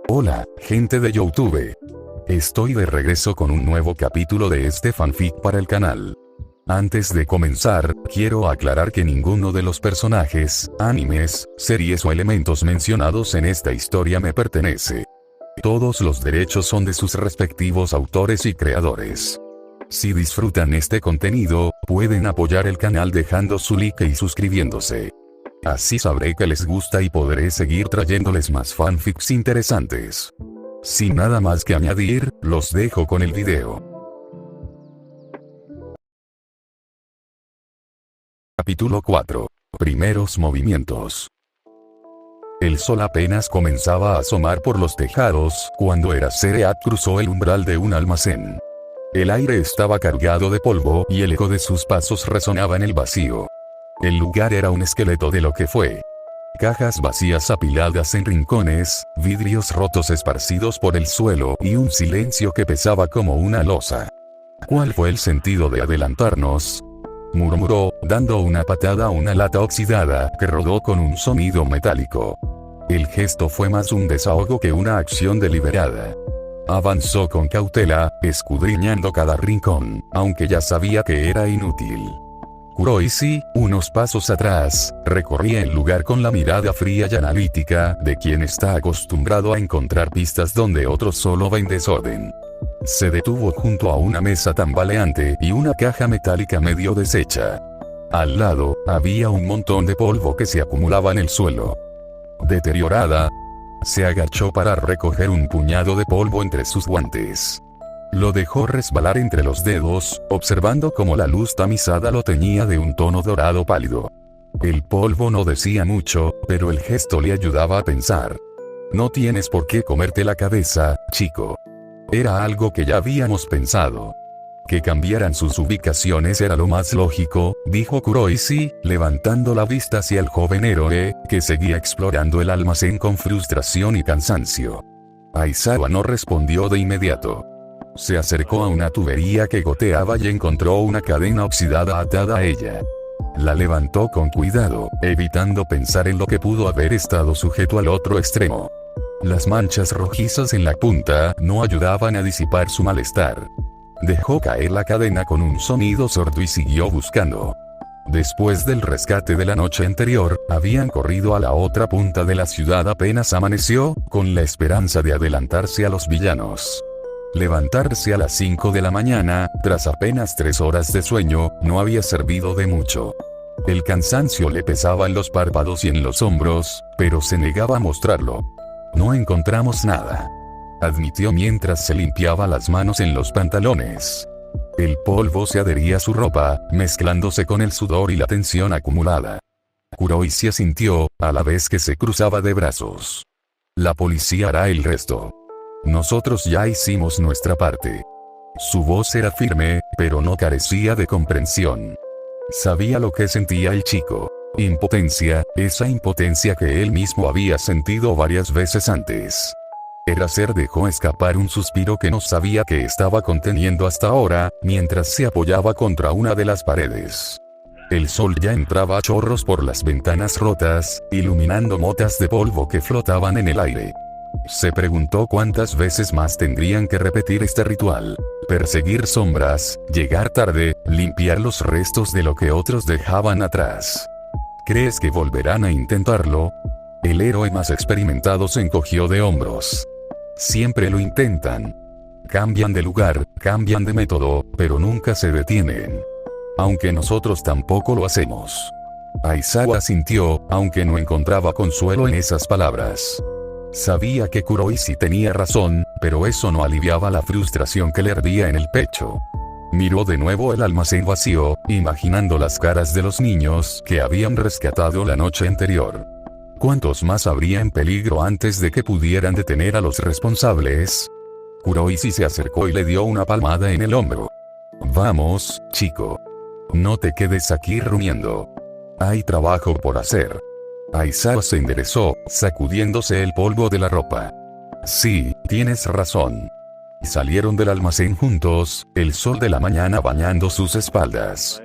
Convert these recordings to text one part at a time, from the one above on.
Hola, gente de YouTube. Estoy de regreso con un nuevo capítulo de este fanfic para el canal. Antes de comenzar, quiero aclarar que ninguno de los personajes, animes, series o elementos mencionados en esta historia me pertenece. Todos los derechos son de sus respectivos autores y creadores. Si disfrutan este contenido, pueden apoyar el canal dejando su like y suscribiéndose. Así sabré que les gusta y podré seguir trayéndoles más fanfics interesantes. Sin nada más que añadir, los dejo con el video. Capítulo 4. Primeros movimientos. El sol apenas comenzaba a asomar por los tejados cuando Eraserhead cruzó el umbral de un almacén. El aire estaba cargado de polvo y el eco de sus pasos resonaba en el vacío. El lugar era un esqueleto de lo que fue. Cajas vacías apiladas en rincones, vidrios rotos esparcidos por el suelo y un silencio que pesaba como una losa. ¿Cuál fue el sentido de adelantarnos?, murmuró, dando una patada a una lata oxidada que rodó con un sonido metálico. El gesto fue más un desahogo que una acción deliberada. Avanzó con cautela, escudriñando cada rincón, aunque ya sabía que era inútil. Kuroishi, unos pasos atrás, recorría el lugar con la mirada fría y analítica de quien está acostumbrado a encontrar pistas donde otros solo ven desorden. Se detuvo junto a una mesa tambaleante y una caja metálica medio deshecha. Al lado, había un montón de polvo que se acumulaba en el suelo. Deteriorada, se agachó para recoger un puñado de polvo entre sus guantes. Lo dejó resbalar entre los dedos, observando cómo la luz tamizada lo teñía de un tono dorado pálido. El polvo no decía mucho, pero el gesto le ayudaba a pensar. No tienes por qué comerte la cabeza, chico. Era algo que ya habíamos pensado. Que cambiaran sus ubicaciones era lo más lógico, dijo Kuroishi, levantando la vista hacia el joven héroe, que seguía explorando el almacén con frustración y cansancio. Aizawa no respondió de inmediato. Se acercó a una tubería que goteaba y encontró una cadena oxidada atada a ella. La levantó con cuidado, evitando pensar en lo que pudo haber estado sujeto al otro extremo. Las manchas rojizas en la punta no ayudaban a disipar su malestar. Dejó caer la cadena con un sonido sordo y siguió buscando. Después del rescate de la noche anterior, habían corrido a la otra punta de la ciudad apenas amaneció, con la esperanza de adelantarse a los villanos. Levantarse a las 5 de la mañana, tras apenas 3 horas de sueño, no había servido de mucho. El cansancio le pesaba en los párpados y en los hombros, pero se negaba a mostrarlo. No encontramos nada, admitió mientras se limpiaba las manos en los pantalones. El polvo se adhería a su ropa, mezclándose con el sudor y la tensión acumulada. Kuroishi asintió, a la vez que se cruzaba de brazos. La policía hará el resto. Nosotros ya hicimos nuestra parte. Su voz era firme, pero no carecía de comprensión. Sabía lo que sentía el chico. Impotencia, esa impotencia que él mismo había sentido varias veces antes. Eraser dejó escapar un suspiro que no sabía que estaba conteniendo hasta ahora, mientras se apoyaba contra una de las paredes. El sol ya entraba a chorros por las ventanas rotas, iluminando motas de polvo que flotaban en el aire. Se preguntó cuántas veces más tendrían que repetir este ritual. Perseguir sombras, llegar tarde, limpiar los restos de lo que otros dejaban atrás. ¿Crees que volverán a intentarlo? El héroe más experimentado se encogió de hombros. Siempre lo intentan. Cambian de lugar, cambian de método, pero nunca se detienen. Aunque nosotros tampoco lo hacemos. Aizawa sintió, aunque no encontraba consuelo en esas palabras. Sabía que Kuroishi tenía razón, pero eso no aliviaba la frustración que le ardía en el pecho. Miró de nuevo el almacén vacío, imaginando las caras de los niños que habían rescatado la noche anterior. ¿Cuántos más habría en peligro antes de que pudieran detener a los responsables? Kuroishi se acercó y le dio una palmada en el hombro. Vamos, chico. No te quedes aquí rumiando. Hay trabajo por hacer. Aizawa se enderezó, sacudiéndose el polvo de la ropa. Sí, tienes razón. Salieron del almacén juntos, el sol de la mañana bañando sus espaldas.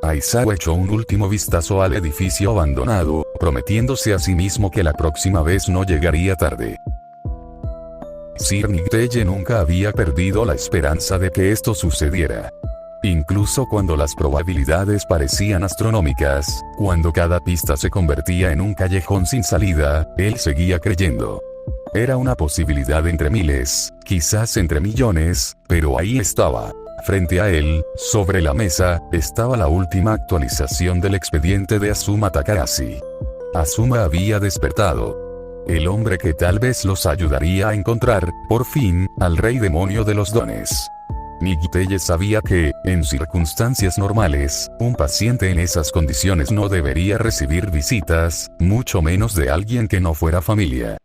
Aizawa echó un último vistazo al edificio abandonado, prometiéndose a sí mismo que la próxima vez no llegaría tarde. Sir Nighteye nunca había perdido la esperanza de que esto sucediera. Incluso cuando las probabilidades parecían astronómicas, cuando cada pista se convertía en un callejón sin salida, él seguía creyendo. Era una posibilidad entre miles, quizás entre millones, pero ahí estaba. Frente a él, sobre la mesa, estaba la última actualización del expediente de Azuma Takahashi. Azuma había despertado. El hombre que tal vez los ayudaría a encontrar, por fin, al rey demonio de los dones. Nighteye sabía que, en circunstancias normales, un paciente en esas condiciones no debería recibir visitas, mucho menos de alguien que no fuera familia.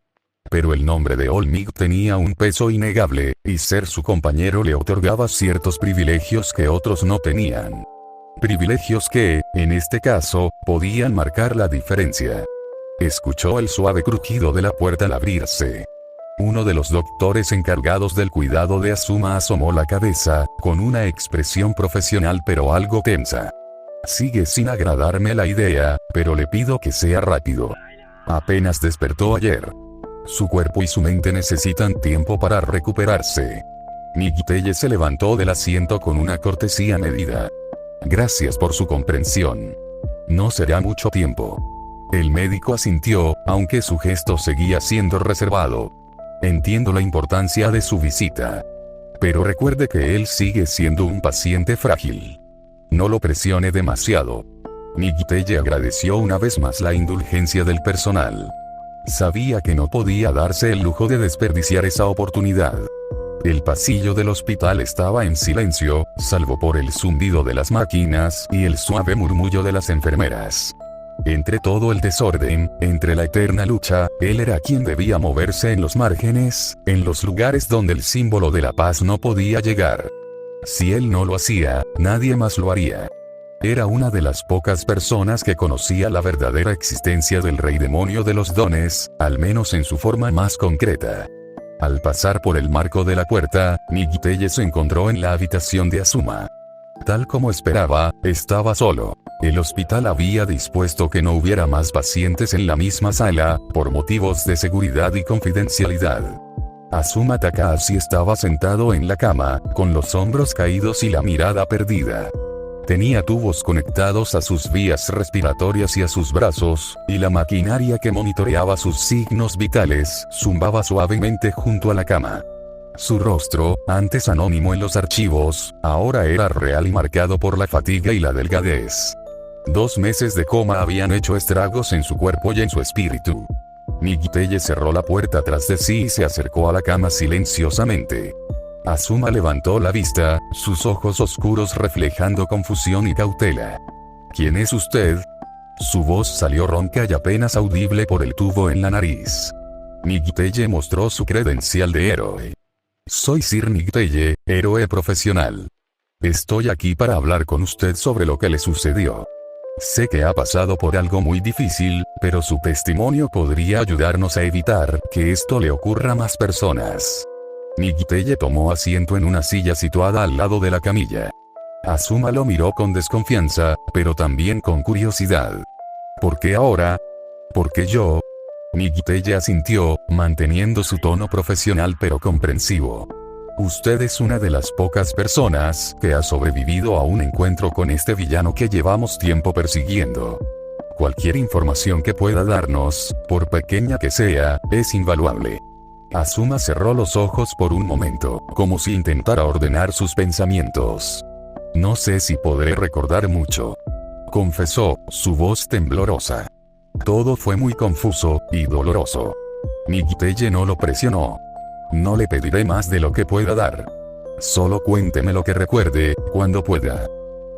Pero el nombre de All Might tenía un peso innegable, y ser su compañero le otorgaba ciertos privilegios que otros no tenían. Privilegios que, en este caso, podían marcar la diferencia. Escuchó el suave crujido de la puerta al abrirse. Uno de los doctores encargados del cuidado de Azuma asomó la cabeza, con una expresión profesional pero algo tensa. Sigue sin agradarme la idea, pero le pido que sea rápido. Apenas despertó ayer. Su cuerpo y su mente necesitan tiempo para recuperarse. Nighteye se levantó del asiento con una cortesía medida. Gracias por su comprensión. No será mucho tiempo. El médico asintió, aunque su gesto seguía siendo reservado. Entiendo la importancia de su visita. Pero recuerde que él sigue siendo un paciente frágil. No lo presione demasiado. Nighteye agradeció una vez más la indulgencia del personal. Sabía que no podía darse el lujo de desperdiciar esa oportunidad. El pasillo del hospital estaba en silencio, salvo por el zumbido de las máquinas y el suave murmullo de las enfermeras. Entre todo el desorden, entre la eterna lucha, él era quien debía moverse en los márgenes, en los lugares donde el símbolo de la paz no podía llegar. Si él no lo hacía, nadie más lo haría. Era una de las pocas personas que conocía la verdadera existencia del rey demonio de los dones, al menos en su forma más concreta. Al pasar por el marco de la puerta, Nighteye se encontró en la habitación de Azuma. Tal como esperaba, estaba solo. El hospital había dispuesto que no hubiera más pacientes en la misma sala, por motivos de seguridad y confidencialidad. Azuma Takahashi estaba sentado en la cama, con los hombros caídos y la mirada perdida. Tenía tubos conectados a sus vías respiratorias y a sus brazos, y la maquinaria que monitoreaba sus signos vitales zumbaba suavemente junto a la cama. Su rostro, antes anónimo en los archivos, ahora era real y marcado por la fatiga y la delgadez. 2 meses de coma habían hecho estragos en su cuerpo y en su espíritu. Nighteye cerró la puerta tras de sí y se acercó a la cama silenciosamente. Azuma levantó la vista, sus ojos oscuros reflejando confusión y cautela. ¿Quién es usted? Su voz salió ronca y apenas audible por el tubo en la nariz. Nighteye mostró su credencial de héroe. Soy Sir Nighteye, héroe profesional. Estoy aquí para hablar con usted sobre lo que le sucedió. Sé que ha pasado por algo muy difícil, pero su testimonio podría ayudarnos a evitar que esto le ocurra a más personas. Nighteye tomó asiento en una silla situada al lado de la camilla. Azuma lo miró con desconfianza, pero también con curiosidad. ¿Por qué ahora? ¿Por qué yo? Nighteye asintió, manteniendo su tono profesional pero comprensivo. Usted es una de las pocas personas que ha sobrevivido a un encuentro con este villano que llevamos tiempo persiguiendo. Cualquier información que pueda darnos, por pequeña que sea, es invaluable. Azuma cerró los ojos por un momento, como si intentara ordenar sus pensamientos. No sé si podré recordar mucho, confesó, su voz temblorosa. Todo fue muy confuso y doloroso. Nighteye no lo presionó. No le pediré más de lo que pueda dar. Solo cuénteme lo que recuerde, cuando pueda.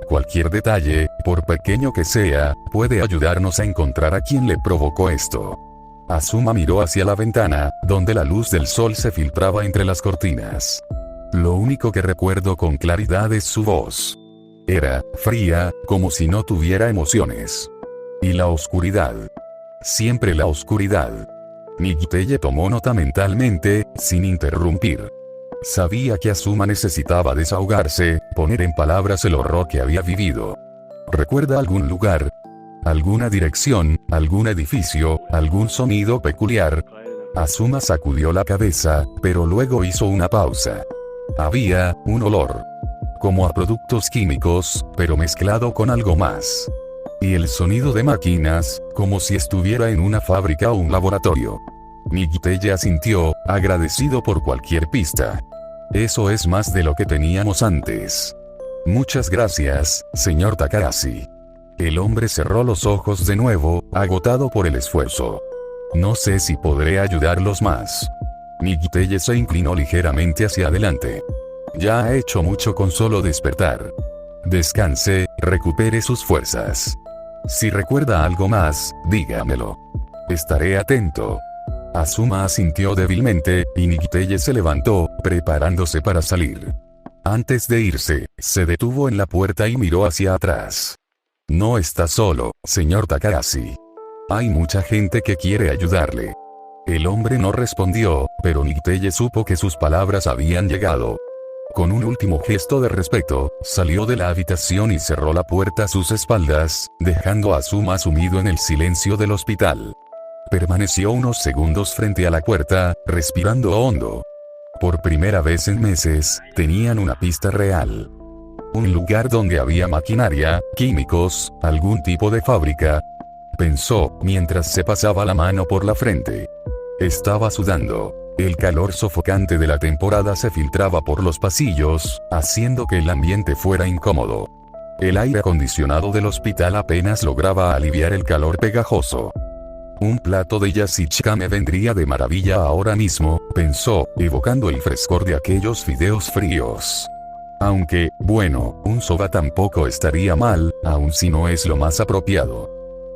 Cualquier detalle, por pequeño que sea, puede ayudarnos a encontrar a quien le provocó esto. Azuma miró hacia la ventana, donde la luz del sol se filtraba entre las cortinas. Lo único que recuerdo con claridad es su voz. Era fría, como si no tuviera emociones. Y la oscuridad. Siempre la oscuridad. Nighteye tomó nota mentalmente, sin interrumpir. Sabía que Azuma necesitaba desahogarse, poner en palabras el horror que había vivido. ¿Recuerda algún lugar? ¿Alguna dirección, algún edificio, algún sonido peculiar? Azuma sacudió la cabeza, pero luego hizo una pausa. Había un olor. Como a productos químicos, pero mezclado con algo más. Y el sonido de máquinas, como si estuviera en una fábrica o un laboratorio. Migiteye asintió, agradecido por cualquier pista. Eso es más de lo que teníamos antes. Muchas gracias, señor Takahashi. El hombre cerró los ojos de nuevo, agotado por el esfuerzo. No sé si podré ayudarlos más. Migiteye se inclinó ligeramente hacia adelante. Ya ha hecho mucho con solo despertar. Descanse, recupere sus fuerzas. Si recuerda algo más, dígamelo. Estaré atento. Azuma asintió débilmente, y Migiteye se levantó, preparándose para salir. Antes de irse, se detuvo en la puerta y miró hacia atrás. No está solo, señor Takahashi. Hay mucha gente que quiere ayudarle. El hombre no respondió, pero Migiteye supo que sus palabras habían llegado. Con un último gesto de respeto, salió de la habitación y cerró la puerta a sus espaldas, dejando a Azuma sumido en el silencio del hospital. Permaneció unos segundos frente a la puerta, respirando hondo. Por primera vez en meses, tenían una pista real. Un lugar donde había maquinaria, químicos, algún tipo de fábrica. Pensó, mientras se pasaba la mano por la frente. Estaba sudando. El calor sofocante de la temporada se filtraba por los pasillos, haciendo que el ambiente fuera incómodo. El aire acondicionado del hospital apenas lograba aliviar el calor pegajoso. Un plato de yashichika me vendría de maravilla ahora mismo, pensó, evocando el frescor de aquellos fideos fríos. Aunque, bueno, un soba tampoco estaría mal, aun si no es lo más apropiado.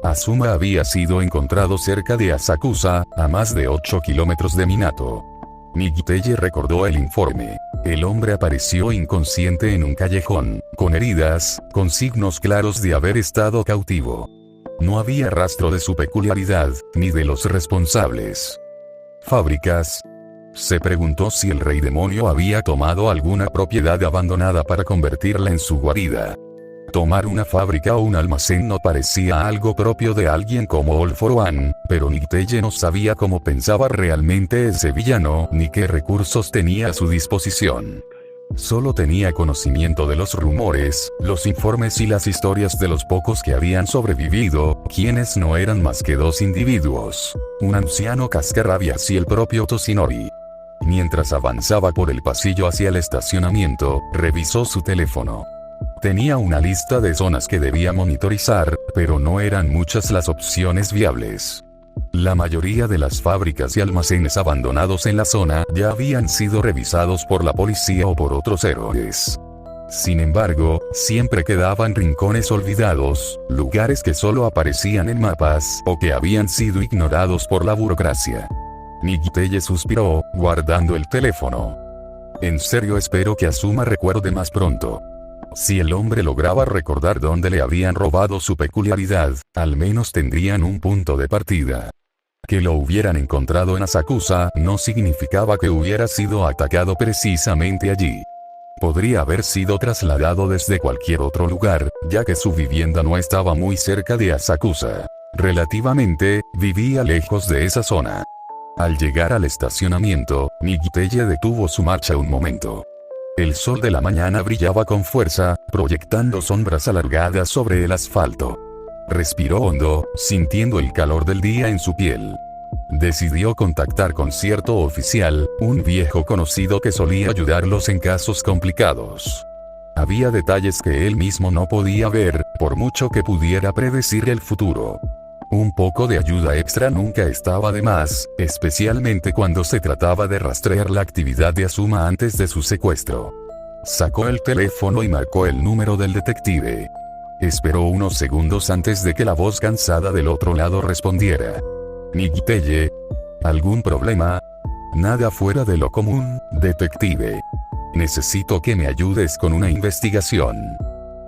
Azuma había sido encontrado cerca de Asakusa, a más de 8 kilómetros de Minato. Migiteye recordó el informe. El hombre apareció inconsciente en un callejón, con heridas, con signos claros de haber estado cautivo. No había rastro de su peculiaridad, ni de los responsables. ¿Fábricas? Se preguntó si el rey demonio había tomado alguna propiedad abandonada para convertirla en su guarida. Tomar una fábrica o un almacén no parecía algo propio de alguien como All for One, pero Migiteye no sabía cómo pensaba realmente ese villano, ni qué recursos tenía a su disposición. Solo tenía conocimiento de los rumores, los informes y las historias de los pocos que habían sobrevivido, quienes no eran más que dos individuos, un anciano cascarrabias y el propio Toshinori. Mientras avanzaba por el pasillo hacia el estacionamiento, revisó su teléfono. Tenía una lista de zonas que debía monitorizar, pero no eran muchas las opciones viables. La mayoría de las fábricas y almacenes abandonados en la zona ya habían sido revisados por la policía o por otros héroes. Sin embargo, siempre quedaban rincones olvidados, lugares que solo aparecían en mapas o que habían sido ignorados por la burocracia. Migiteye suspiró, guardando el teléfono. En serio espero que Azuma recuerde más pronto. Si el hombre lograba recordar dónde le habían robado su peculiaridad, al menos tendrían un punto de partida. Que lo hubieran encontrado en Asakusa no significaba que hubiera sido atacado precisamente allí. Podría haber sido trasladado desde cualquier otro lugar, ya que su vivienda no estaba muy cerca de Asakusa. Relativamente, vivía lejos de esa zona. Al llegar al estacionamiento, Migiteye detuvo su marcha un momento. El sol de la mañana brillaba con fuerza, proyectando sombras alargadas sobre el asfalto. Respiró hondo, sintiendo el calor del día en su piel. Decidió contactar con cierto oficial, un viejo conocido que solía ayudarlos en casos complicados. Había detalles que él mismo no podía ver, por mucho que pudiera predecir el futuro. Un poco de ayuda extra nunca estaba de más, especialmente cuando se trataba de rastrear la actividad de Azuma antes de su secuestro. Sacó el teléfono y marcó el número del detective. Esperó unos segundos antes de que la voz cansada del otro lado respondiera. Migiteye. ¿Algún problema? Nada fuera de lo común, detective. Necesito que me ayudes con una investigación.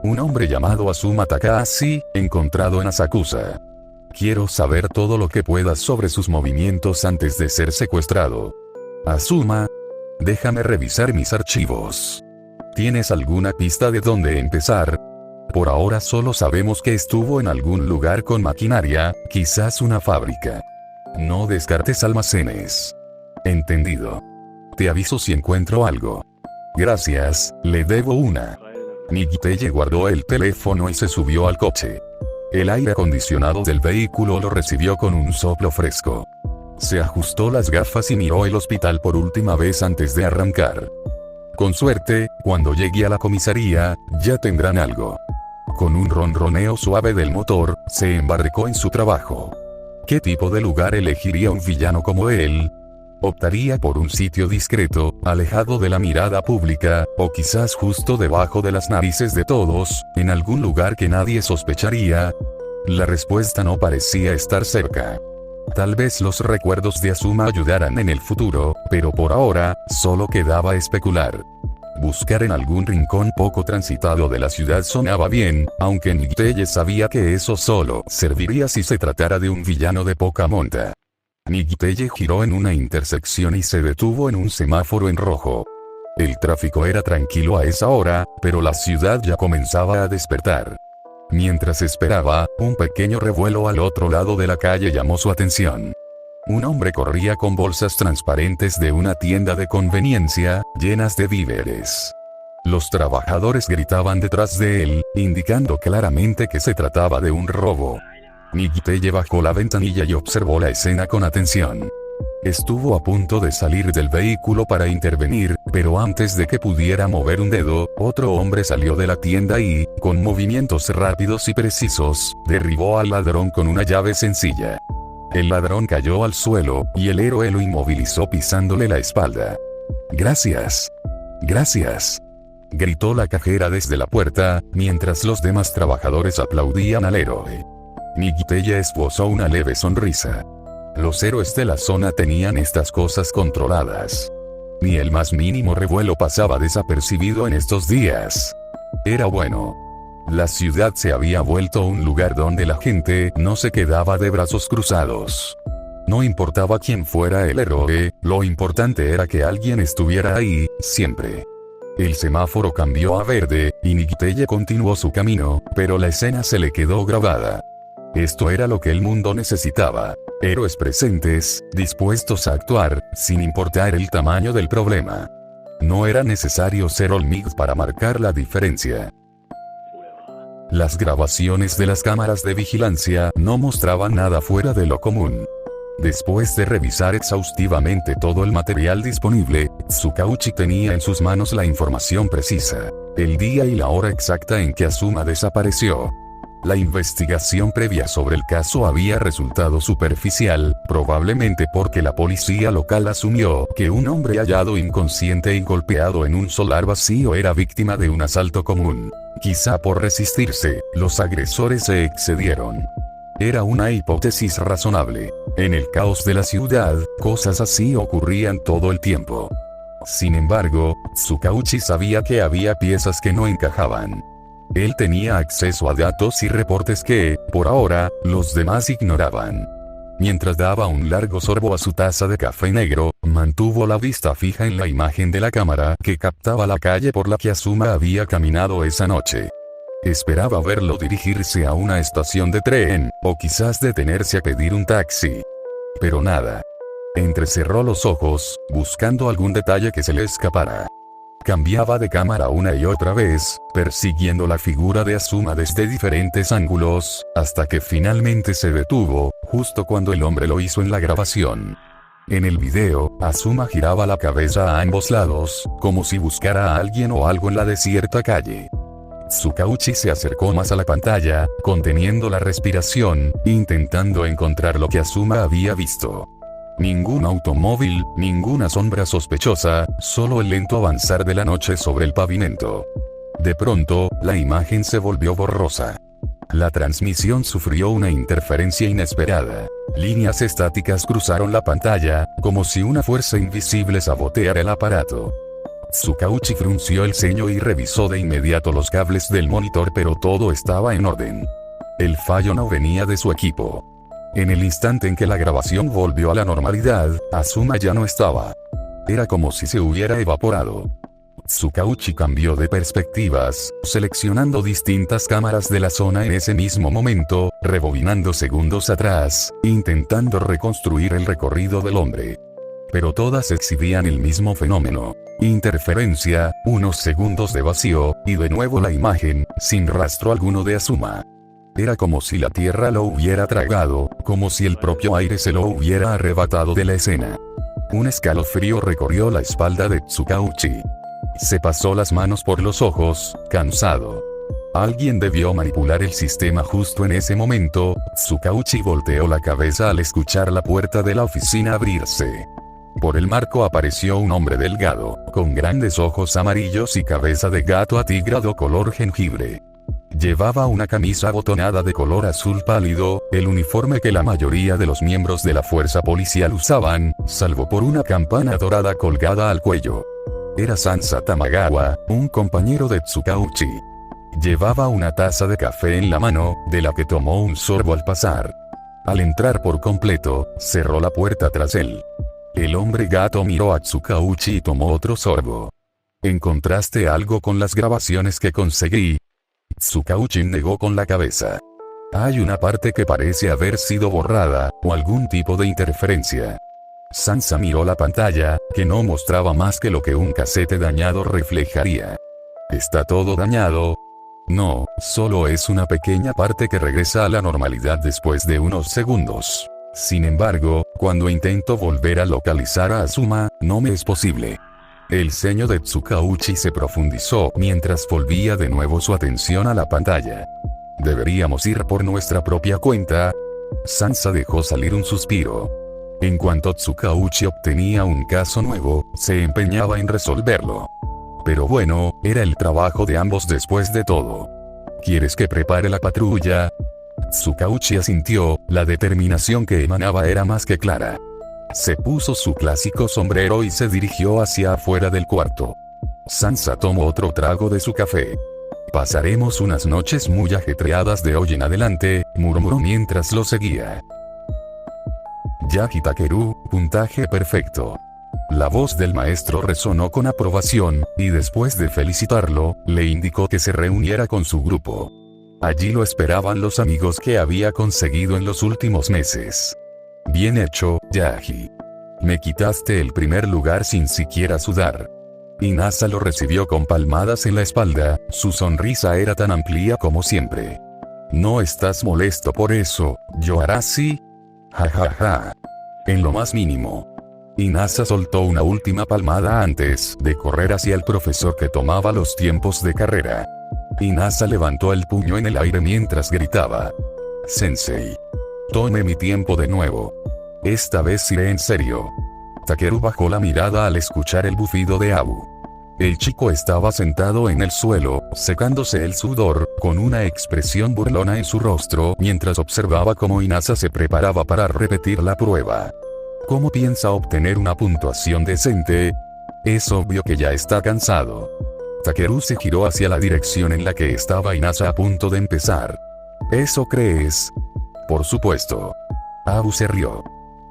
Un hombre llamado Azuma Takahashi, encontrado en Asakusa. Quiero saber todo lo que puedas sobre sus movimientos antes de ser secuestrado. Azuma. Déjame revisar mis archivos. ¿Tienes alguna pista de dónde empezar? Por ahora solo sabemos que estuvo en algún lugar con maquinaria, quizás una fábrica. No descartes almacenes. Entendido. Te aviso si encuentro algo. Gracias, le debo una. Nighteye guardó el teléfono y se subió al coche. El aire acondicionado del vehículo lo recibió con un soplo fresco. Se ajustó las gafas y miró el hospital por última vez antes de arrancar. Con suerte, cuando llegue a la comisaría, ya tendrán algo. Con un ronroneo suave del motor, se embarcó en su trabajo. ¿Qué tipo de lugar elegiría un villano como él? Optaría por un sitio discreto, alejado de la mirada pública, o quizás justo debajo de las narices de todos, en algún lugar que nadie sospecharía. La respuesta no parecía estar cerca. Tal vez los recuerdos de Asuma ayudaran en el futuro, pero por ahora, solo quedaba especular. Buscar en algún rincón poco transitado de la ciudad sonaba bien, aunque Nighteye sabía que eso solo serviría si se tratara de un villano de poca monta. Nighteye giró en una intersección y se detuvo en un semáforo en rojo. El tráfico era tranquilo a esa hora, pero la ciudad ya comenzaba a despertar. Mientras esperaba, un pequeño revuelo al otro lado de la calle llamó su atención. Un hombre corría con bolsas transparentes de una tienda de conveniencia, llenas de víveres. Los trabajadores gritaban detrás de él, indicando claramente que se trataba de un robo. Nighteye bajó la ventanilla y observó la escena con atención. Estuvo a punto de salir del vehículo para intervenir, pero antes de que pudiera mover un dedo, otro hombre salió de la tienda y, con movimientos rápidos y precisos, derribó al ladrón con una llave sencilla. El ladrón cayó al suelo, y el héroe lo inmovilizó pisándole la espalda. «Gracias. Gracias», gritó la cajera desde la puerta, mientras los demás trabajadores aplaudían al héroe. Nighteye esbozó una leve sonrisa. Los héroes de la zona tenían estas cosas controladas. Ni el más mínimo revuelo pasaba desapercibido en estos días. Era bueno. La ciudad se había vuelto un lugar donde la gente no se quedaba de brazos cruzados. No importaba quién fuera el héroe, lo importante era que alguien estuviera ahí, siempre. El semáforo cambió a verde, y Nighteye continuó su camino, pero la escena se le quedó grabada. Esto era lo que el mundo necesitaba. Héroes presentes, dispuestos a actuar, sin importar el tamaño del problema. No era necesario ser All Might para marcar la diferencia. Las grabaciones de las cámaras de vigilancia no mostraban nada fuera de lo común. Después de revisar exhaustivamente todo el material disponible, Tsukauchi tenía en sus manos la información precisa, el día y la hora exacta en que Asuma desapareció. La investigación previa sobre el caso había resultado superficial, probablemente porque la policía local asumió que un hombre hallado inconsciente y golpeado en un solar vacío era víctima de un asalto común. Quizá por resistirse, los agresores se excedieron. Era una hipótesis razonable. En el caos de la ciudad, cosas así ocurrían todo el tiempo. Sin embargo, Tsukauchi sabía que había piezas que no encajaban. Él tenía acceso a datos y reportes que, por ahora, los demás ignoraban. Mientras daba un largo sorbo a su taza de café negro, mantuvo la vista fija en la imagen de la cámara que captaba la calle por la que Asuma había caminado esa noche. Esperaba verlo dirigirse a una estación de tren, o quizás detenerse a pedir un taxi. Pero nada. Entrecerró los ojos, buscando algún detalle que se le escapara. Cambiaba de cámara una y otra vez, persiguiendo la figura de Asuma desde diferentes ángulos, hasta que finalmente se detuvo, justo cuando el hombre lo hizo en la grabación. En el video, Asuma giraba la cabeza a ambos lados, como si buscara a alguien o algo en la desierta calle. Tsukauchi se acercó más a la pantalla, conteniendo la respiración, intentando encontrar lo que Asuma había visto. Ningún automóvil, ninguna sombra sospechosa, solo el lento avanzar de la noche sobre el pavimento. De pronto, la imagen se volvió borrosa. La transmisión sufrió una interferencia inesperada. Líneas estáticas cruzaron la pantalla, como si una fuerza invisible saboteara el aparato. Tsukauchi frunció el ceño y revisó de inmediato los cables del monitor, pero todo estaba en orden. El fallo no venía de su equipo. En el instante en que la grabación volvió a la normalidad, Asuma ya no estaba. Era como si se hubiera evaporado. Tsukauchi cambió de perspectivas, seleccionando distintas cámaras de la zona en ese mismo momento, rebobinando segundos atrás, intentando reconstruir el recorrido del hombre. Pero todas exhibían el mismo fenómeno. Interferencia, unos segundos de vacío, y de nuevo la imagen, sin rastro alguno de Azuma. Era como si la tierra lo hubiera tragado, como si el propio aire se lo hubiera arrebatado de la escena. Un escalofrío recorrió la espalda de Tsukauchi. Se pasó las manos por los ojos, cansado. Alguien debió manipular el sistema justo en ese momento. Tsukauchi volteó la cabeza al escuchar la puerta de la oficina abrirse. Por el marco apareció un hombre delgado, con grandes ojos amarillos y cabeza de gato atigrado color jengibre. Llevaba una camisa abotonada de color azul pálido, el uniforme que la mayoría de los miembros de la fuerza policial usaban, salvo por una campana dorada colgada al cuello. Era Sansa Tamagawa, un compañero de Tsukauchi. Llevaba una taza de café en la mano, de la que tomó un sorbo al pasar. Al entrar por completo, cerró la puerta tras él. El hombre gato miró a Tsukauchi y tomó otro sorbo. ¿Encontraste algo con las grabaciones que conseguí? Tsukauchi negó con la cabeza. Hay una parte que parece haber sido borrada, o algún tipo de interferencia. Sansa miró la pantalla, que no mostraba más que lo que un casete dañado reflejaría. ¿Está todo dañado? No, solo es una pequeña parte que regresa a la normalidad después de unos segundos. Sin embargo, cuando intento volver a localizar a Azuma, no me es posible. El ceño de Tsukauchi se profundizó mientras volvía de nuevo su atención a la pantalla. ¿Deberíamos ir por nuestra propia cuenta? Sansa dejó salir un suspiro. En cuanto Tsukauchi obtenía un caso nuevo, se empeñaba en resolverlo. Pero bueno, era el trabajo de ambos después de todo. ¿Quieres que prepare la patrulla? Tsukauchi asintió, la determinación que emanaba era más que clara. Se puso su clásico sombrero y se dirigió hacia afuera del cuarto. Sansa tomó otro trago de su café. Pasaremos unas noches muy ajetreadas de hoy en adelante, murmuró mientras lo seguía. Yagi Takeru, puntaje perfecto. La voz del maestro resonó con aprobación, y después de felicitarlo, le indicó que se reuniera con su grupo. Allí lo esperaban los amigos que había conseguido en los últimos meses. Bien hecho, Yagi. Me quitaste el primer lugar sin siquiera sudar. Inasa lo recibió con palmadas en la espalda, su sonrisa era tan amplia como siempre. ¿No estás molesto por eso, Yoarashi? Ja. En lo más mínimo. Inasa soltó una última palmada antes de correr hacia el profesor que tomaba los tiempos de carrera. Inasa levantó el puño en el aire mientras gritaba. Sensei. Tome mi tiempo de nuevo. Esta vez iré en serio. Takeru bajó la mirada al escuchar el bufido de Abu. El chico estaba sentado en el suelo, secándose el sudor, con una expresión burlona en su rostro mientras observaba cómo Inasa se preparaba para repetir la prueba. ¿Cómo piensa obtener una puntuación decente? Es obvio que ya está cansado. Takeru se giró hacia la dirección en la que estaba Inasa a punto de empezar. ¿Eso crees? Por supuesto. Abu se rió.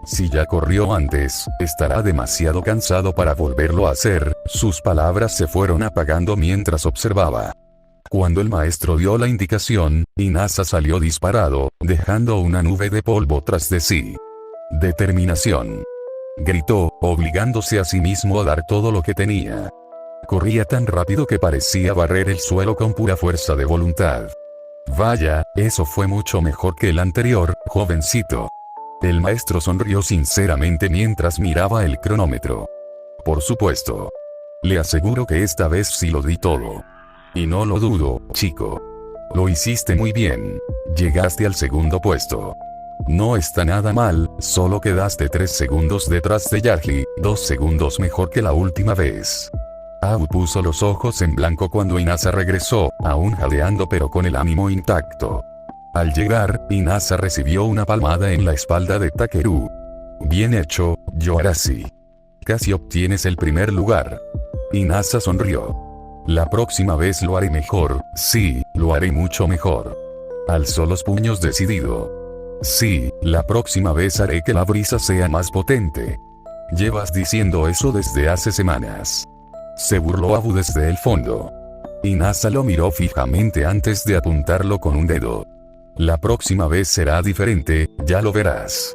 Si ya corrió antes, estará demasiado cansado para volverlo a hacer. Sus palabras se fueron apagando mientras observaba. Cuando el maestro dio la indicación, Inasa salió disparado, dejando una nube de polvo tras de sí. Determinación. Gritó, obligándose a sí mismo a dar todo lo que tenía. Corría tan rápido que parecía barrer el suelo con pura fuerza de voluntad. Vaya, eso fue mucho mejor que el anterior, jovencito. El maestro sonrió sinceramente mientras miraba el cronómetro. Por supuesto. Le aseguro que esta vez sí lo di todo. Y no lo dudo, chico. Lo hiciste muy bien. Llegaste al segundo puesto. No está nada mal, solo quedaste 3 segundos detrás de Yagi, 2 segundos mejor que la última vez. Abu puso los ojos en blanco cuando Inasa regresó, aún jadeando pero con el ánimo intacto. Al llegar, Inasa recibió una palmada en la espalda de Takeru. Bien hecho, Yoarashi. Casi obtienes el primer lugar. Inasa sonrió. La próxima vez lo haré mejor, sí, lo haré mucho mejor. Alzó los puños decidido. Sí, la próxima vez haré que la brisa sea más potente. Llevas diciendo eso desde hace semanas. se burló Abu desde el fondo. Inasa lo miró fijamente antes de apuntarlo con un dedo. La próxima vez será diferente, ya lo verás.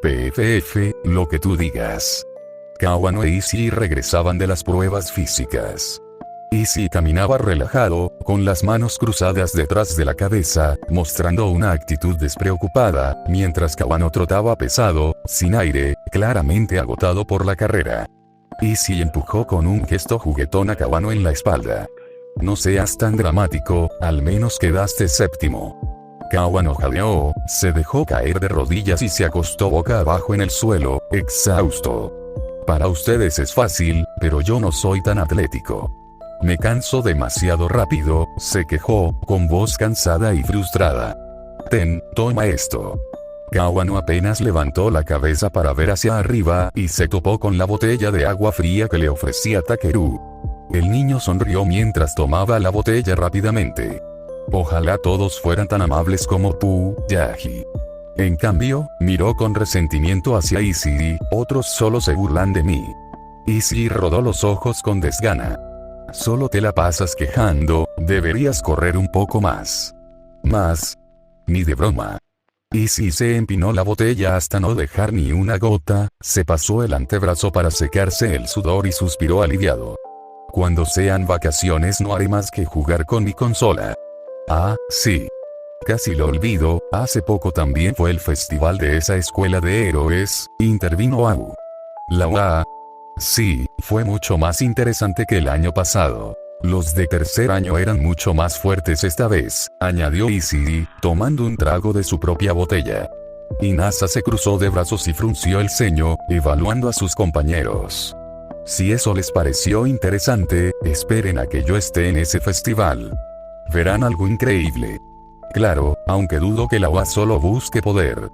PFF, lo que tú digas. Kawano e Izzy regresaban de las pruebas físicas. Izzy caminaba relajado, con las manos cruzadas detrás de la cabeza, mostrando una actitud despreocupada, mientras Kawano trotaba pesado, sin aire, claramente agotado por la carrera. Izzy empujó con un gesto juguetón a Kawano en la espalda. No seas tan dramático, al menos quedaste séptimo. Kawano jadeó, se dejó caer de rodillas y se acostó boca abajo en el suelo, exhausto. Para ustedes es fácil, pero yo no soy tan atlético. Me canso demasiado rápido, se quejó, con voz cansada y frustrada. Toma esto. Kawano apenas levantó la cabeza para ver hacia arriba y se topó con la botella de agua fría que le ofrecía Takeru. El niño sonrió mientras tomaba la botella rápidamente. Ojalá todos fueran tan amables como tú, Yaji. En cambio, miró con resentimiento hacia Izzy, otros solo se burlan de mí. Izzy rodó los ojos con desgana. Solo te la pasas quejando, deberías correr un poco más. ¿Más? Ni de broma. Izzy se empinó la botella hasta no dejar ni una gota, se pasó el antebrazo para secarse el sudor y suspiró aliviado. Cuando sean vacaciones no haré más que jugar con mi consola. Ah, sí. Casi lo olvido, hace poco también fue el festival de esa escuela de héroes, intervino Abu. La UA. Sí, fue mucho más interesante que el año pasado. Los de tercer año eran mucho más fuertes esta vez, añadió Izzy, tomando un trago de su propia botella. Inasa se cruzó de brazos y frunció el ceño, evaluando a sus compañeros. Si eso les pareció interesante, esperen a que yo esté en ese festival. Verán algo increíble. Claro, aunque dudo que la UA solo busque poder.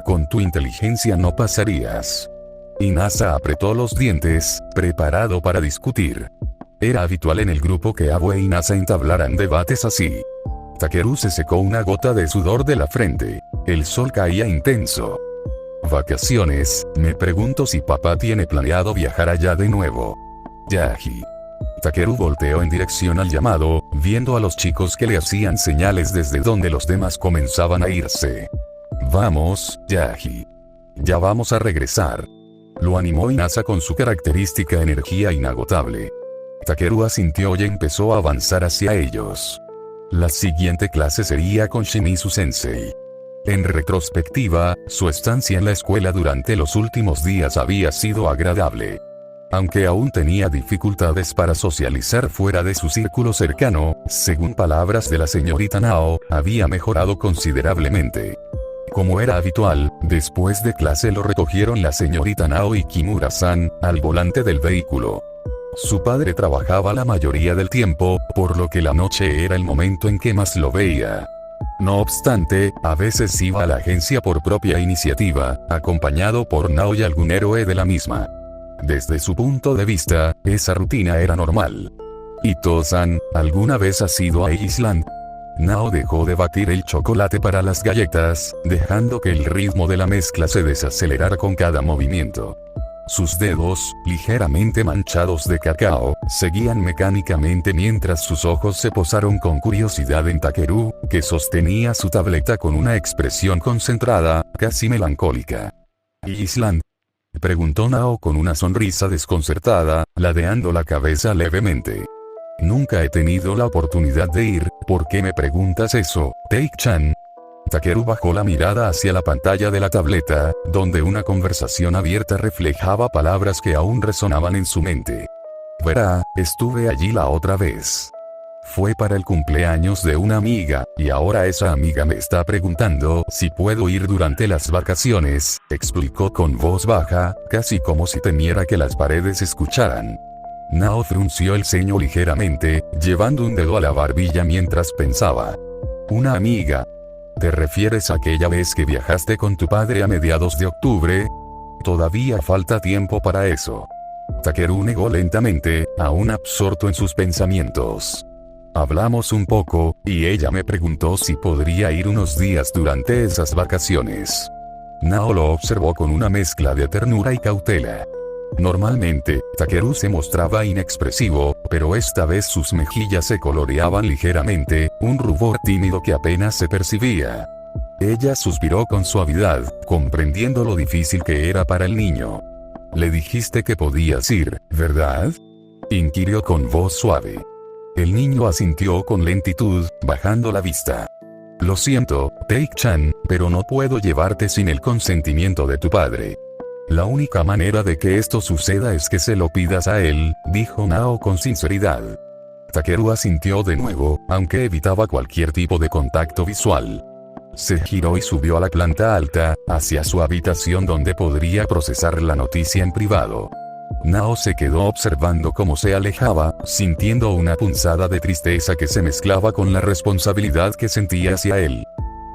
Con tu inteligencia no pasarías. Inasa apretó los dientes, preparado para discutir. Era habitual en el grupo que Abu e Inasa entablaran debates así. Takeru se secó una gota de sudor de la frente. El sol caía intenso. Vacaciones, me pregunto si papá tiene planeado viajar allá de nuevo. Yaji. Takeru volteó en dirección al llamado, viendo a los chicos que le hacían señales desde donde los demás comenzaban a irse. Vamos, Yaji. Ya vamos a regresar. Lo animó Inasa con su característica energía inagotable. Takeru asintió y empezó a avanzar hacia ellos. La siguiente clase sería con Shimizu Sensei. En retrospectiva, su estancia en la escuela durante los últimos días había sido agradable. Aunque aún tenía dificultades para socializar fuera de su círculo cercano, según palabras de la señorita Nao, había mejorado considerablemente. Como era habitual, después de clase lo recogieron la señorita Nao y Kimura-san, al volante del vehículo. Su padre trabajaba la mayoría del tiempo, por lo que la noche era el momento en que más lo veía. No obstante, a veces iba a la agencia por propia iniciativa, acompañado por Nao y algún héroe de la misma. Desde su punto de vista, esa rutina era normal. Ito-san, ¿alguna vez has ido a Island? Nao dejó de batir el chocolate para las galletas, dejando que el ritmo de la mezcla se desacelerara con cada movimiento. Sus dedos, ligeramente manchados de cacao, seguían mecánicamente mientras sus ojos se posaron con curiosidad en Takeru, que sostenía su tableta con una expresión concentrada, casi melancólica. ¿Island? Preguntó Nao con una sonrisa desconcertada, ladeando la cabeza levemente. Nunca he tenido la oportunidad de ir, ¿por qué me preguntas eso, Take-chan? Takeru bajó la mirada hacia la pantalla de la tableta, donde una conversación abierta reflejaba palabras que aún resonaban en su mente. Verá, estuve allí la otra vez. Fue para el cumpleaños de una amiga, y ahora esa amiga me está preguntando si puedo ir durante las vacaciones, explicó con voz baja, casi como si temiera que las paredes escucharan. Nao frunció el ceño ligeramente, llevando un dedo a la barbilla mientras pensaba. ¿Una amiga? ¿Te refieres a aquella vez que viajaste con tu padre a mediados de octubre? Todavía falta tiempo para eso. Takeru negó lentamente, aún absorto en sus pensamientos. Hablamos un poco, y ella me preguntó si podría ir unos días durante esas vacaciones. Nao lo observó con una mezcla de ternura y cautela. Normalmente, Takeru se mostraba inexpresivo, pero esta vez sus mejillas se coloreaban ligeramente, un rubor tímido que apenas se percibía. Ella suspiró con suavidad, comprendiendo lo difícil que era para el niño. «Le dijiste que podías ir, ¿verdad?», inquirió con voz suave. El niño asintió con lentitud, bajando la vista. «Lo siento, Tae-chan, pero no puedo llevarte sin el consentimiento de tu padre. La única manera de que esto suceda es que se lo pidas a él», dijo Nao con sinceridad. Takeru asintió de nuevo, aunque evitaba cualquier tipo de contacto visual. Se giró y subió a la planta alta, hacia su habitación donde podría procesar la noticia en privado. Nao se quedó observando cómo se alejaba, sintiendo una punzada de tristeza que se mezclaba con la responsabilidad que sentía hacia él.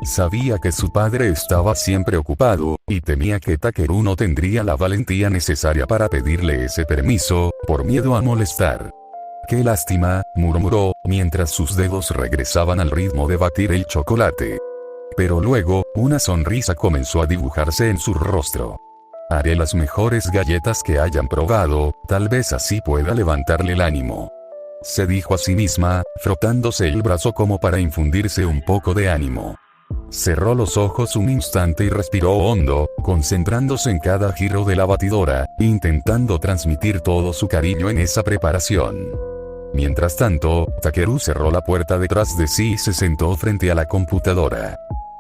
Sabía que su padre estaba siempre ocupado, y temía que Takeru no tendría la valentía necesaria para pedirle ese permiso, por miedo a molestar. «Qué lástima», murmuró, mientras sus dedos regresaban al ritmo de batir el chocolate. Pero luego, una sonrisa comenzó a dibujarse en su rostro. «Haré las mejores galletas que hayan probado, tal vez así pueda levantarle el ánimo», se dijo a sí misma, frotándose el brazo como para infundirse un poco de ánimo. Cerró los ojos un instante y respiró hondo, concentrándose en cada giro de la batidora, intentando transmitir todo su cariño en esa preparación. Mientras tanto, Takeru cerró la puerta detrás de sí y se sentó frente a la computadora.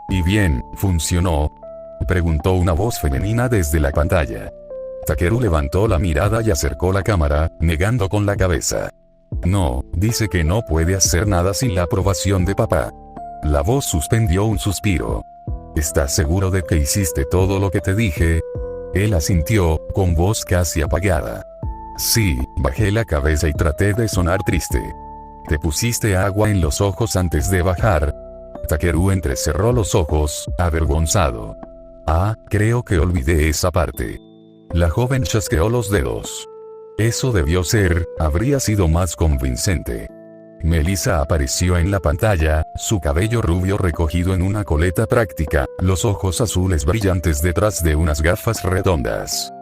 «¿Y bien, funcionó?», preguntó una voz femenina desde la pantalla. Takeru levantó la mirada y acercó la cámara, negando con la cabeza. «No, dice que no puede hacer nada sin la aprobación de papá». La voz suspendió un suspiro. «¿Estás seguro de que hiciste todo lo que te dije?», él asintió, con voz casi apagada. «Sí», bajé la cabeza y traté de sonar triste. «¿Te pusiste agua en los ojos antes de bajar?». Takeru entrecerró los ojos, avergonzado. «Ah, creo que olvidé esa parte». La joven chasqueó los dedos. «Eso debió ser, habría sido más convincente». Melissa apareció en la pantalla, su cabello rubio recogido en una coleta práctica, los ojos azules brillantes detrás de unas gafas redondas.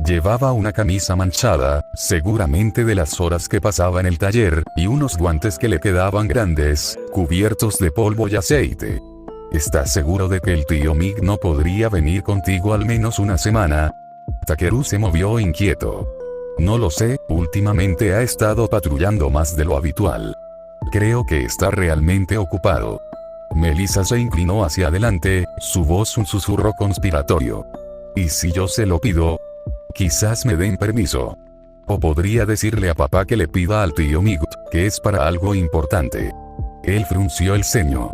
Llevaba una camisa manchada, seguramente de las horas que pasaba en el taller, y unos guantes que le quedaban grandes, cubiertos de polvo y aceite. «¿Estás seguro de que el tío Mig no podría venir contigo al menos una semana?». Takeru se movió inquieto. «No lo sé, últimamente ha estado patrullando más de lo habitual. Creo que está realmente ocupado». Melissa se inclinó hacia adelante, su voz un susurro conspiratorio. «¿Y si yo se lo pido? Quizás me den permiso. O podría decirle a papá que le pida al tío Migut, que es para algo importante». Él frunció el ceño.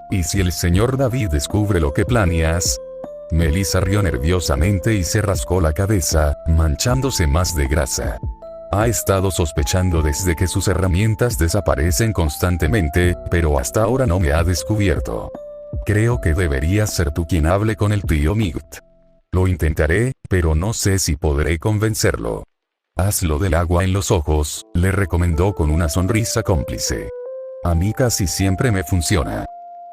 «¿Y si el señor David descubre lo que planeas?». Melissa rió nerviosamente y se rascó la cabeza, manchándose más de grasa. Ha estado sospechando desde que sus herramientas desaparecen constantemente, pero hasta ahora no me ha descubierto. Creo que deberías ser tú quien hable con el tío Migut. Lo intentaré, pero no sé si podré convencerlo. Hazlo del agua en los ojos, le recomendó con una sonrisa cómplice. A mí casi siempre me funciona.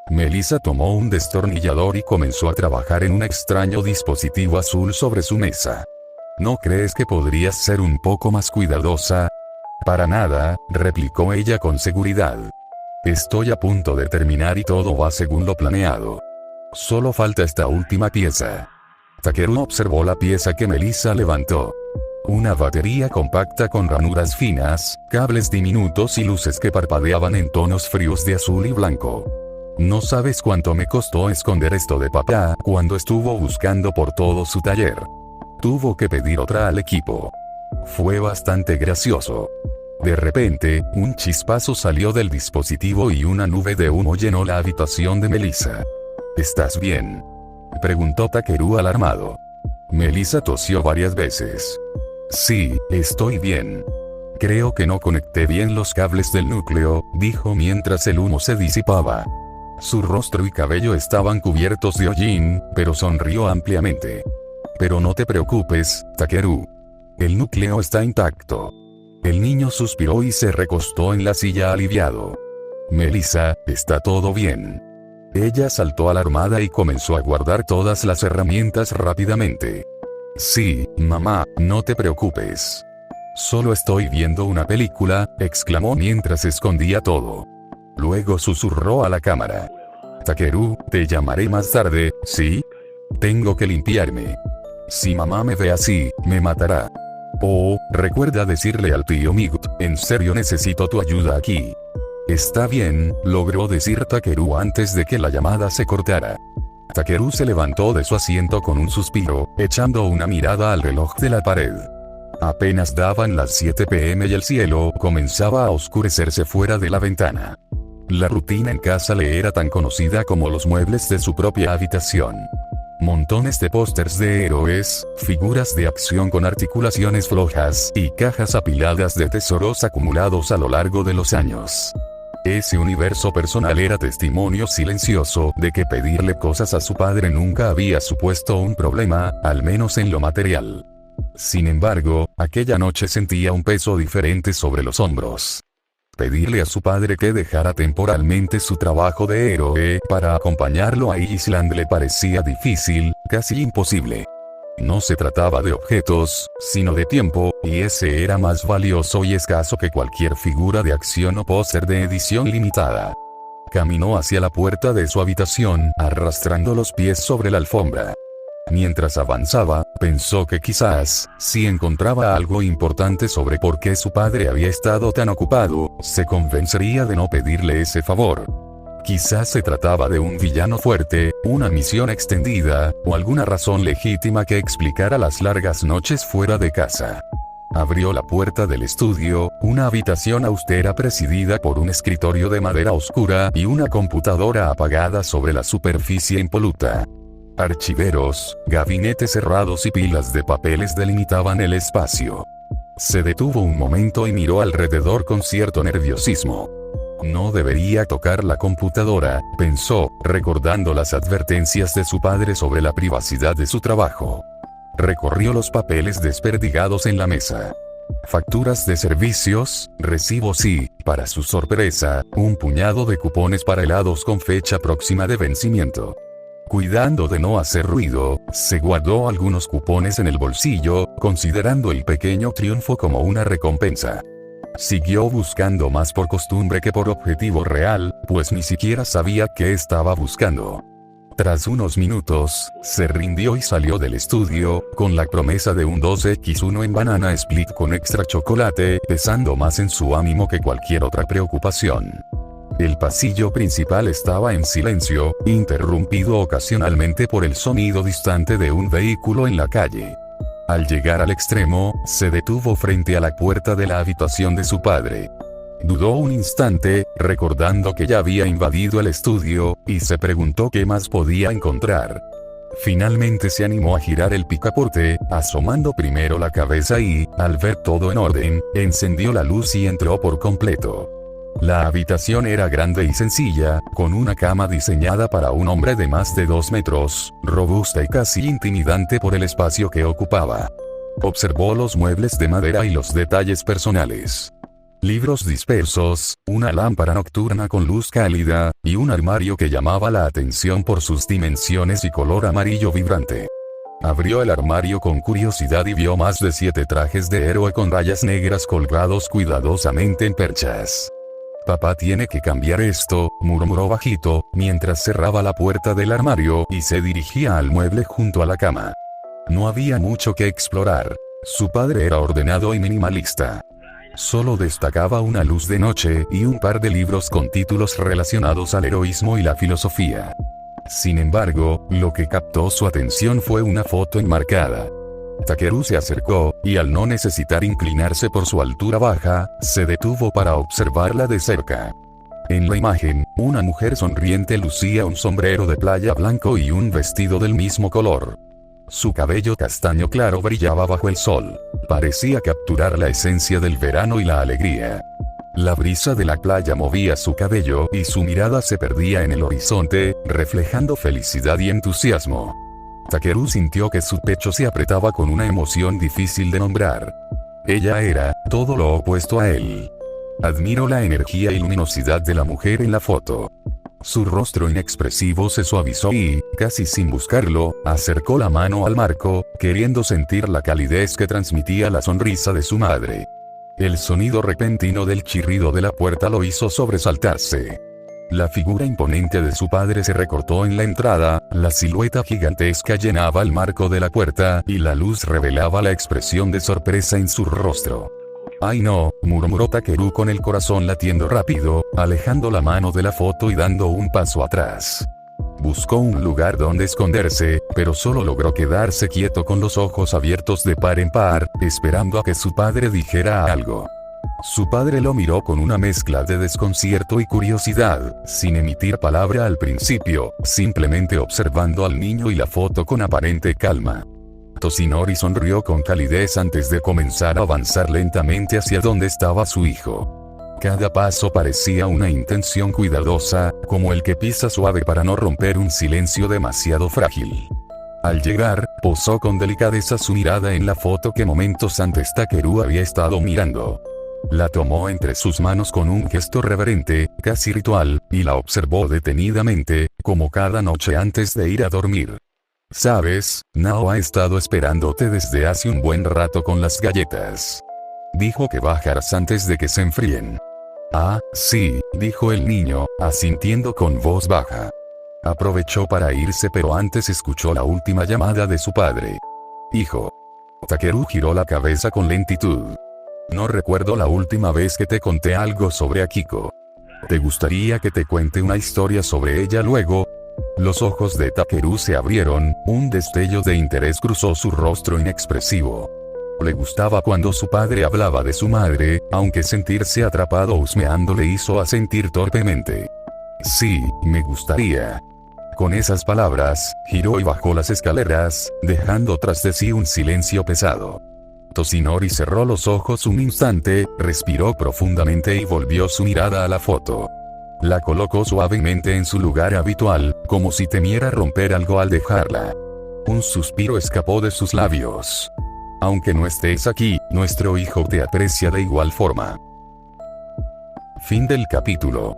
Melissa tomó un destornillador y comenzó a trabajar en un extraño dispositivo azul sobre su mesa. ¿No crees que podrías ser un poco más cuidadosa? Para nada, replicó ella con seguridad. Estoy a punto de terminar y todo va según lo planeado. Solo falta esta última pieza. Takeru observó la pieza que Melissa levantó. Una batería compacta con ranuras finas, cables diminutos y luces que parpadeaban en tonos fríos de azul y blanco. No sabes cuánto me costó esconder esto de papá cuando estuvo buscando por todo su taller. Tuvo que pedir otra al equipo. Fue bastante gracioso. De repente, un chispazo salió del dispositivo y una nube de humo llenó la habitación de Melissa. ¿Estás bien?, preguntó Takeru alarmado. Melissa tosió varias veces. Sí, estoy bien. Creo que no conecté bien los cables del núcleo, dijo mientras el humo se disipaba. Su rostro y cabello estaban cubiertos de hollín, pero sonrió ampliamente. Pero no te preocupes, Takeru. El núcleo está intacto. El niño suspiró y se recostó en la silla aliviado. Melissa, está todo bien. Ella saltó alarmada y comenzó a guardar todas las herramientas rápidamente. Sí, mamá, no te preocupes. Solo estoy viendo una película, exclamó mientras escondía todo. Luego susurró a la cámara. Takeru, te llamaré más tarde, ¿sí? Tengo que limpiarme. Si mamá me ve así, me matará. Oh, recuerda decirle al tío Migut, en serio necesito tu ayuda aquí. Está bien, logró decir Takeru antes de que la llamada se cortara. Takeru se levantó de su asiento con un suspiro, echando una mirada al reloj de la pared. Apenas daban las 7 p.m. y el cielo comenzaba a oscurecerse fuera de la ventana. La rutina en casa le era tan conocida como los muebles de su propia habitación. Montones de pósters de héroes, figuras de acción con articulaciones flojas y cajas apiladas de tesoros acumulados a lo largo de los años. Ese universo personal era testimonio silencioso de que pedirle cosas a su padre nunca había supuesto un problema, al menos en lo material. Sin embargo, aquella noche sentía un peso diferente sobre los hombros. Pedirle a su padre que dejara temporalmente su trabajo de héroe para acompañarlo a Island le parecía difícil, casi imposible. No se trataba de objetos, sino de tiempo, y ese era más valioso y escaso que cualquier figura de acción o póster de edición limitada. Caminó hacia la puerta de su habitación, arrastrando los pies sobre la alfombra. Mientras avanzaba, pensó que quizás, si encontraba algo importante sobre por qué su padre había estado tan ocupado, se convencería de no pedirle ese favor. Quizás se trataba de un villano fuerte, una misión extendida, o alguna razón legítima que explicara las largas noches fuera de casa. Abrió la puerta del estudio, una habitación austera presidida por un escritorio de madera oscura y una computadora apagada sobre la superficie impoluta. Archiveros, gabinetes cerrados y pilas de papeles delimitaban el espacio. Se detuvo un momento y miró alrededor con cierto nerviosismo. No debería tocar la computadora, pensó, recordando las advertencias de su padre sobre la privacidad de su trabajo. Recorrió los papeles desperdigados en la mesa. Facturas de servicios, recibos y, para su sorpresa, un puñado de cupones para helados con fecha próxima de vencimiento. Cuidando de no hacer ruido, se guardó algunos cupones en el bolsillo, considerando el pequeño triunfo como una recompensa. Siguió buscando más por costumbre que por objetivo real, pues ni siquiera sabía qué estaba buscando. Tras unos minutos, se rindió y salió del estudio, con la promesa de un 2x1 en banana split con extra chocolate, pesando más en su ánimo que cualquier otra preocupación. El pasillo principal estaba en silencio, interrumpido ocasionalmente por el sonido distante de un vehículo en la calle. Al llegar al extremo, se detuvo frente a la puerta de la habitación de su padre. Dudó un instante, recordando que ya había invadido el estudio, y se preguntó qué más podía encontrar. Finalmente se animó a girar el picaporte, asomando primero la cabeza y, al ver todo en orden, encendió la luz y entró por completo. La habitación era grande y sencilla, con una cama diseñada para un hombre de más de 2 metros, robusta y casi intimidante por el espacio que ocupaba. Observó los muebles de madera y los detalles personales. Libros dispersos, una lámpara nocturna con luz cálida, y un armario que llamaba la atención por sus dimensiones y color amarillo vibrante. Abrió el armario con curiosidad y vio más de 7 trajes de héroe con rayas negras colgados cuidadosamente en perchas. Papá tiene que cambiar esto, murmuró bajito, mientras cerraba la puerta del armario y se dirigía al mueble junto a la cama. No había mucho que explorar. Su padre era ordenado y minimalista. Solo destacaba una luz de noche y un par de libros con títulos relacionados al heroísmo y la filosofía. Sin embargo, lo que captó su atención fue una foto enmarcada. Takeru se acercó, y al no necesitar inclinarse por su altura baja, se detuvo para observarla de cerca. En la imagen, una mujer sonriente lucía un sombrero de playa blanco y un vestido del mismo color. Su cabello castaño claro brillaba bajo el sol. Parecía capturar la esencia del verano y la alegría. La brisa de la playa movía su cabello y su mirada se perdía en el horizonte, reflejando felicidad y entusiasmo. Takeru sintió que su pecho se apretaba con una emoción difícil de nombrar. Ella era todo lo opuesto a él. Admiró la energía y luminosidad de la mujer en la foto. Su rostro inexpresivo se suavizó y, casi sin buscarlo, acercó la mano al marco, queriendo sentir la calidez que transmitía la sonrisa de su madre. El sonido repentino del chirrido de la puerta lo hizo sobresaltarse. La figura imponente de su padre se recortó en la entrada, la silueta gigantesca llenaba el marco de la puerta, y la luz revelaba la expresión de sorpresa en su rostro. «Ay no», murmuró Takeru con el corazón latiendo rápido, alejando la mano de la foto y dando un paso atrás. Buscó un lugar donde esconderse, pero solo logró quedarse quieto con los ojos abiertos de par en par, esperando a que su padre dijera algo. Su padre lo miró con una mezcla de desconcierto y curiosidad, sin emitir palabra al principio, simplemente observando al niño y la foto con aparente calma. Toshinori sonrió con calidez antes de comenzar a avanzar lentamente hacia donde estaba su hijo. Cada paso parecía una intención cuidadosa, como el que pisa suave para no romper un silencio demasiado frágil. Al llegar, posó con delicadeza su mirada en la foto que momentos antes Takeru había estado mirando. La tomó entre sus manos con un gesto reverente, casi ritual, y la observó detenidamente, como cada noche antes de ir a dormir. «Sabes, Nao ha estado esperándote desde hace un buen rato con las galletas. Dijo que bajarás antes de que se enfríen». «Ah, sí», dijo el niño, asintiendo con voz baja. Aprovechó para irse pero antes escuchó la última llamada de su padre. «Hijo». Takeru giró la cabeza con lentitud. «No recuerdo la última vez que te conté algo sobre Akiko. ¿Te gustaría que te cuente una historia sobre ella luego?» Los ojos de Takeru se abrieron, un destello de interés cruzó su rostro inexpresivo. Le gustaba cuando su padre hablaba de su madre, aunque sentirse atrapado husmeando le hizo asentir torpemente. «Sí, me gustaría». Con esas palabras, giró y bajó las escaleras, dejando tras de sí un silencio pesado. Toshinori cerró los ojos un instante, respiró profundamente y volvió su mirada a la foto. La colocó suavemente en su lugar habitual, como si temiera romper algo al dejarla. Un suspiro escapó de sus labios. «Aunque no estés aquí, nuestro hijo te aprecia de igual forma». Fin del capítulo.